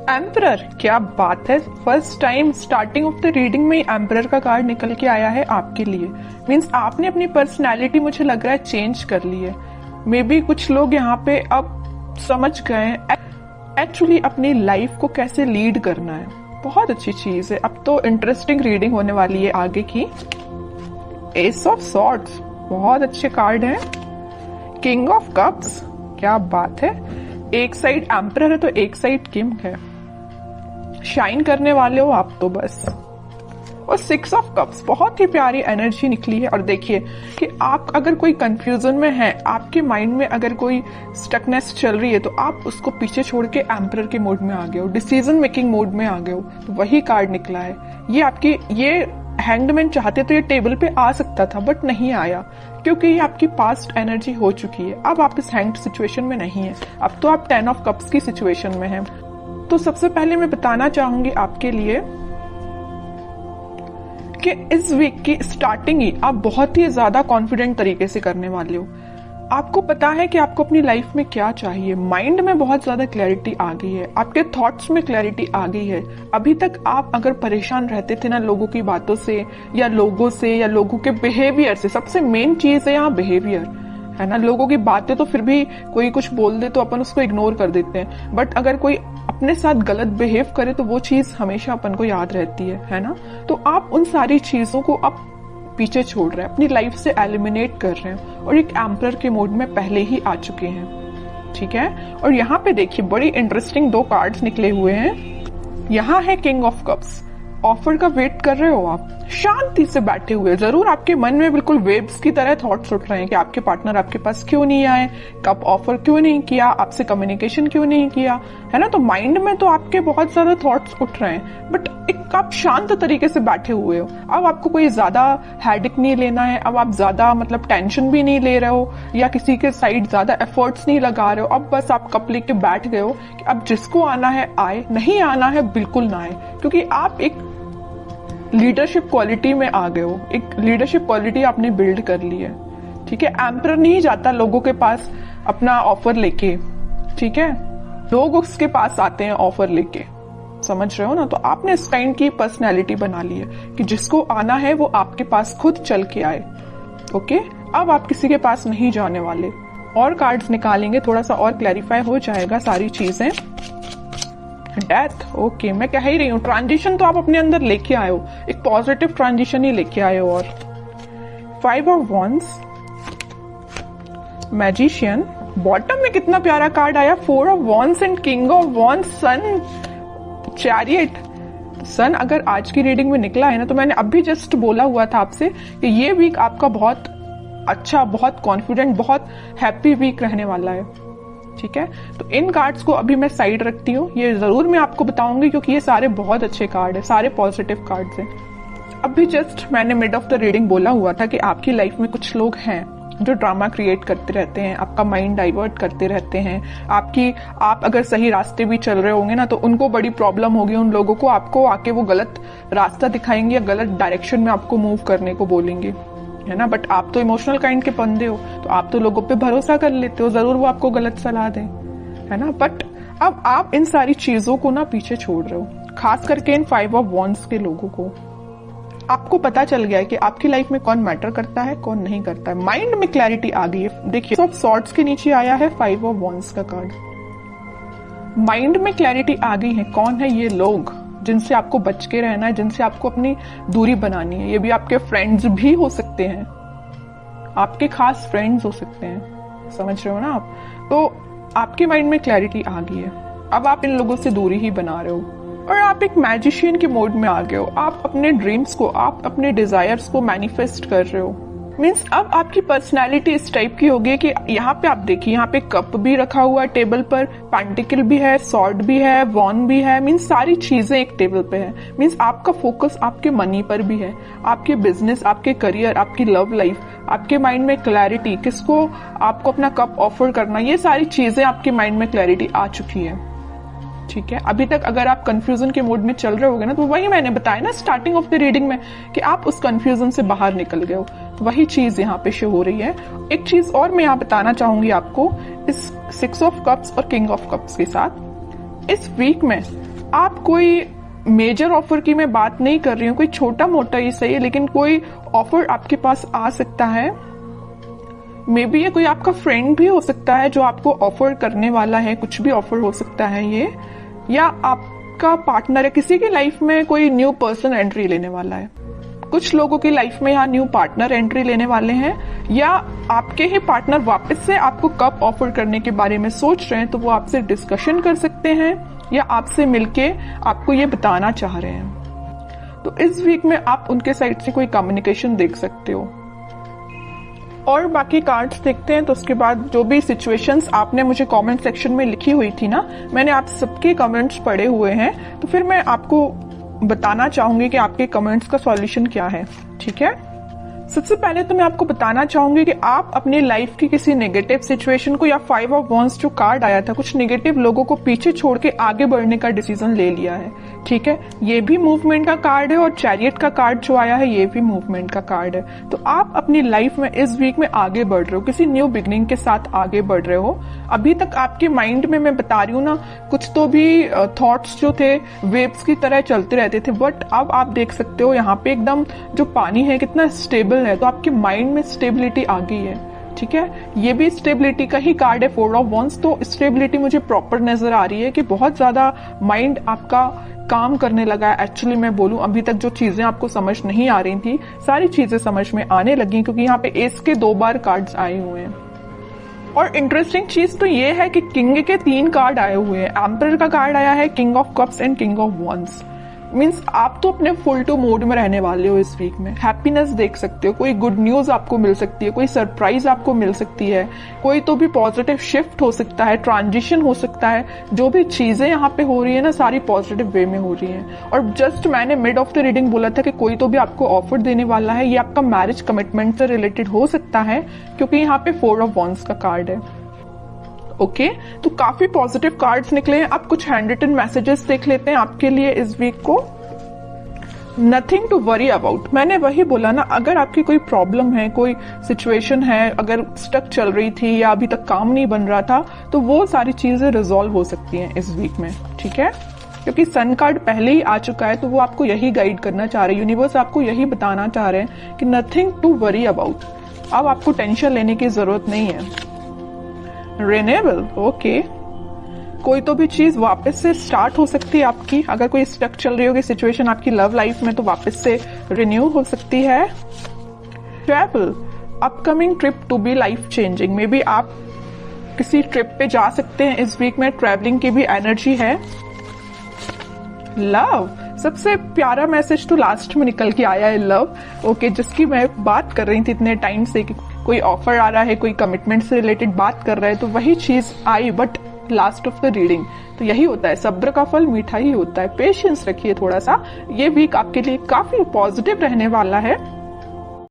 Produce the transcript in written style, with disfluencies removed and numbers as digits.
Emperor, क्या बात है। First time starting of the reading में एम्परर का कार्ड निकल के आया है आपके लिए। मीन्स आपने अपनी पर्सनैलिटी मुझे लग रहा है चेंज कर ली है। मे बी कुछ लोग यहाँ पे अब समझ गए एक्चुअली अपनी लाइफ को कैसे लीड करना है। बहुत अच्छी चीज है। अब तो इंटरेस्टिंग रीडिंग होने वाली है आगे की। एस ऑफ सॉर्ड्स, बहुत अच्छे कार्ड हैं। किंग ऑफ कप्स, क्या बात है। एक साइड एम्परर है तो एक साइड किंग है। शाइन करने वाले हो आप तो बस। और 6 ऑफ कप्स, बहुत ही प्यारी एनर्जी निकली है। और देखिए कि आप अगर कोई कंफ्यूजन में हैं, आपके माइंड में अगर कोई स्टकनेस चल रही है, तो आप उसको पीछे छोड़ के एम्परर के मोड में आ गए हो, डिसीजन मेकिंग मोड में आ गए हो। तो वही कार्ड निकला है। ये हैंगमैन चाहते तो ये टेबल पे आ सकता था, बट नहीं आया, क्योंकि ये आपकी पास्ट एनर्जी हो चुकी है। अब आप इस हैंग्ड सिचुएशन में नहीं है। अब तो आप 10 ऑफ कप्स की सिचुएशन में हैं। तो सबसे पहले मैं बताना चाहूंगी आपके लिए कि इस वीक की स्टार्टिंग ही आप बहुत ही ज्यादा कॉन्फिडेंट तरीके से करने वाले हो। आपको पता है कि आपको अपनी लाइफ में क्या चाहिए। माइंड में बहुत ज्यादा क्लैरिटी आ गई है, आपके थॉट्स में क्लैरिटी आ गई है। अभी तक आप अगर परेशान रहते थे ना लोगों की बातों से या लोगों के बिहेवियर से। सबसे मेन चीज है यहाँ बिहेवियर, है ना। लोगों की बातें तो फिर भी कोई कुछ बोल दे तो अपन उसको इग्नोर कर देते हैं, बट अगर कोई अपने साथ गलत बिहेव करे तो वो चीज हमेशा अपन को याद रहती है ना। तो आप उन सारी चीजों को अब पीछे छोड़ रहे हैं, अपनी लाइफ से एलिमिनेट कर रहे हैं और एक एम्परर के मोड में पहले ही आ चुके हैं। ठीक है। और यहाँ पे देखिए बड़ी इंटरेस्टिंग 2 कार्ड्स निकले हुए हैं। यहाँ है किंग ऑफ कप्स। ऑफर का वेट कर रहे हो आप, शांति से बैठे हुए। जरूर आपके मन में बिल्कुल वेव्स की तरह थॉट्स उठ रहे हैं कि आपके पार्टनर आपके पास क्यों नहीं आए, कब ऑफर क्यों नहीं किया, आपसे कम्युनिकेशन क्यों नहीं किया, है ना। तो माइंड में तो आपके बहुत ज्यादा थॉट्स उठ रहे हैं, बट एक आप शांत तरीके से बैठे हुए हो। अब आपको कोई ज्यादा हेडेक नहीं लेना है। अब आप ज्यादा टेंशन भी नहीं ले रहे हो या किसी के साइड ज्यादा एफर्ट्स नहीं लगा रहे हो। अब बस आप कप लेके बैठ गए हो कि अब जिसको आना है आए, नहीं आना है बिल्कुल ना आए, क्योंकि आप एक लीडरशिप क्वालिटी में आ गए हो। एक लीडरशिप क्वालिटी आपने बिल्ड कर ली है। ठीक है। एम्परर नहीं जाता लोगों के पास अपना ऑफर लेके, ठीक है। लोग उसके पास आते हैं ऑफर लेके, समझ रहे हो ना। तो आपने इस काइंड की पर्सनैलिटी बना ली है कि जिसको आना है वो आपके पास खुद चल के आए। ओके। अब आप किसी के पास नहीं जाने वाले। और कार्ड्स निकालेंगे, थोड़ा सा और क्लैरिफाई हो जाएगा सारी चीजें। Death, okay. मैं कह ही रही हूँ ट्रांजिशन तो आप अपने अंदर लेके आए हो, एक पॉजिटिव ट्रांजिशन ही लेके आए हो। और 5 ऑफ वॉन्ड्स, मैजिशियन। बॉटम में कितना प्यारा कार्ड आया, 4 of wands and king of wands, sun, chariot. Sun अगर आज की रीडिंग में निकला है ना, तो मैंने अभी जस्ट बोला हुआ था आपसे कि ये वीक आपका बहुत अच्छा, बहुत कॉन्फिडेंट, बहुत हैप्पी वीक रहने वाला है। ठीक है। तो इन कार्ड्स को अभी मैं साइड रखती हूँ। ये जरूर मैं आपको बताऊंगी क्योंकि ये सारे बहुत अच्छे कार्ड है, सारे पॉजिटिव कार्ड्स हैं। अभी जस्ट मैंने मिड ऑफ द रीडिंग बोला हुआ था कि आपकी लाइफ में कुछ लोग हैं जो ड्रामा क्रिएट करते रहते हैं, आपका माइंड डाइवर्ट करते रहते हैं। आप अगर सही रास्ते भी चल रहे होंगे ना, तो उनको बड़ी प्रॉब्लम होगी। उन लोगों को आपको आके वो गलत रास्ता दिखाएंगे या गलत डायरेक्शन में आपको मूव करने को बोलेंगे, है ना। बट आप तो इमोशनल काइंड के बंदे हो, तो आप तो लोगों पे भरोसा कर लेते हो, जरूर वो आपको गलत सलाह दें, है ना। बट अब आप इन सारी चीजों को ना पीछे छोड़ रहे हो, खास करके इन 5 ऑफ वॉन्ड्स के लोगों को। आपको पता चल गया है कि आपकी लाइफ में कौन मैटर करता है, कौन नहीं करता है। माइंड में क्लैरिटी आ गई है। देखिए ऑफ सॉर्ड्स के नीचे आया है 5 ऑफ वॉन्ड्स का कार्ड। माइंड में क्लैरिटी आ गई है। कौन है ये लोग जिनसे आपको बच के रहना है, जिनसे आपको अपनी दूरी बनानी है। ये भी आपके फ्रेंड्स भी हो सकते हैं, आपके खास फ्रेंड्स हो सकते हैं, समझ रहे हो ना आप। तो आपके माइंड में क्लैरिटी आ गई है। अब आप इन लोगों से दूरी ही बना रहे हो और आप एक मैजिशियन के मोड में आ गए हो। आप अपने ड्रीम्स को, आप अपने डिजायर्स को मैनिफेस्ट कर रहे हो। मीन्स अब आपकी पर्सनैलिटी इस टाइप की होगी कि यहाँ पे आप देखिए, यहाँ पे कप भी रखा हुआ है टेबल पर, पेंटिकल भी है, सॉर्ड भी है, वॉन भी है। मीन्स सारी चीजें एक टेबल पे है। मीन्स आपका फोकस आपके मनी पर भी है, आपके बिजनेस, आपके करियर, आपकी लव लाइफ, आपके माइंड में क्लैरिटी, किसको आपको अपना कप ऑफर करना, ये सारी चीजें आपके माइंड में क्लैरिटी आ चुकी है। ठीक है। अभी तक अगर आप कंफ्यूजन के मोड में चल रहे होगे ना, तो वही मैंने बताया ना स्टार्टिंग ऑफ द रीडिंग में कि आप उस कंफ्यूजन से बाहर निकल गए हो। तो वही चीज यहाँ पे शो हो रही है। एक चीज और मैं यहाँ बताना चाहूंगी आपको, इस 6 ऑफ कप्स और किंग ऑफ कप्स के साथ इस वीक में आप कोई मेजर ऑफर की मैं बात नहीं कर रही हूँ, कोई छोटा मोटा ही सही है, लेकिन कोई ऑफर आपके पास आ सकता है। मे बी ये कोई आपका फ्रेंड भी हो सकता है जो आपको ऑफर करने वाला है, कुछ भी ऑफर हो सकता है ये, या आपका पार्टनर है, किसी की लाइफ में कोई न्यू पर्सन एंट्री लेने वाला है। कुछ लोगों की लाइफ में यहाँ न्यू पार्टनर एंट्री लेने वाले हैं, या आपके ही पार्टनर वापस से आपको कब ऑफर करने के बारे में सोच रहे हैं, तो वो आपसे डिस्कशन कर सकते हैं या आपसे मिलके आपको ये बताना चाह रहे हैं। तो इस वीक में आप उनके साइड से कोई कम्युनिकेशन देख सकते हो। और बाकी कार्ड्स देखते हैं, तो उसके बाद जो भी सिचुएशंस आपने मुझे कमेंट सेक्शन में लिखी हुई थी ना, मैंने आप सबके कमेंट्स पढ़े हुए हैं, तो फिर मैं आपको बताना चाहूंगी कि आपके कमेंट्स का सॉल्यूशन क्या है। ठीक है, सबसे पहले तो मैं आपको बताना चाहूंगी कि आप अपनी लाइफ की किसी नेगेटिव सिचुएशन को, या 5 ऑफ वॉन्ड्स जो कार्ड आया था, कुछ नेगेटिव लोगों को पीछे छोड़ के आगे बढ़ने का डिसीजन ले लिया है। ठीक है, ये भी मूवमेंट का कार्ड है, और चैरियट का कार्ड जो आया है ये भी मूवमेंट का कार्ड है। तो आप अपनी लाइफ में इस वीक में आगे बढ़ रहे हो, किसी न्यू बिगनिंग के साथ आगे बढ़ रहे हो। अभी तक आपके माइंड में, मैं बता रही हूँ ना, कुछ तो भी थॉट्स जो थे वेव्स की तरह चलते रहते थे, बट अब आप देख सकते हो यहाँ पे एकदम जो पानी है कितना स्टेबल है, तो आपके माइंड में स्टेबिलिटी आ गई है। ठीक है, ये भी स्टेबिलिटी का ही कार्ड है, 4 ऑफ वॉन्ड्स। तो स्टेबिलिटी मुझे प्रॉपर नजर आ रही है कि बहुत ज्यादा माइंड आपका काम करने लगा है। एक्चुअली मैं बोलूं, अभी तक जो चीजें आपको समझ नहीं आ रही थी, सारी चीजें समझ में आने लगी, क्योंकि यहाँ पे एस के 2 बार कार्ड्स आए हुए हैं। और इंटरेस्टिंग चीज तो ये है कि किंग के 3 कार्ड आए हुए हैं। एम्परर का कार्ड आया है, king of cups and king of wands. Means आप तो अपने फुल टू मोड में रहने वाले हो इस वीक में। हैप्पीनेस देख सकते हो, कोई गुड न्यूज आपको मिल सकती है, कोई सरप्राइज आपको मिल सकती है, कोई तो भी पॉजिटिव शिफ्ट हो सकता है, ट्रांजिशन हो सकता है। जो भी चीजें यहाँ पे हो रही है ना, सारी पॉजिटिव वे में हो रही है। और जस्ट मैंने मिड ऑफ द रीडिंग बोला था कि कोई तो भी आपको ऑफर देने वाला है, ये आपका मैरिज कमिटमेंट से रिलेटेड हो सकता है, क्योंकि यहाँ पे 4 ऑफ वॉन्ड्स का कार्ड है। ओके, तो काफी पॉजिटिव कार्ड्स निकले हैं। अब कुछ हैंड रिटन मैसेजेस देख लेते हैं आपके लिए इस वीक को। नथिंग टू वरी अबाउट, मैंने वही बोला ना, अगर आपकी कोई प्रॉब्लम है, कोई सिचुएशन है, अगर स्टक चल रही थी या अभी तक काम नहीं बन रहा था, तो वो सारी चीजें रिजॉल्व हो सकती हैं इस वीक में। ठीक है, क्योंकि सन कार्ड पहले ही आ चुका है, तो वो आपको यही गाइड करना चाह रहे हैं, यूनिवर्स आपको यही बताना चाह रहे हैं कि नथिंग टू वरी अबाउट। अब आपको टेंशन लेने की जरूरत नहीं है। रिन्यूएबल, ओके, कोई तो भी चीज वापस से स्टार्ट हो सकती है आपकी। अगर कोई स्टक चल रही होगी सिचुएशन आपकी लव लाइफ में, तो वापस से रिन्यू हो सकती है। Travel, upcoming trip to be life changing, maybe आप किसी ट्रिप पे जा सकते हैं इस वीक में, ट्रैवलिंग की भी एनर्जी है। लव, सबसे प्यारा मैसेज तो लास्ट में निकल के आया है, लव। ओके, जिसकी मैं बात कर रही थी इतने टाइम से कि कोई ऑफर आ रहा है, कोई कमिटमेंट से रिलेटेड बात कर रहा है, तो वही चीज आई, but last of the reading. तो यही होता है, सब्र का फल मीठा ही होता है। पेशेंस रखिए थोड़ा सा, ये वीक आपके लिए काफी पॉजिटिव रहने वाला है।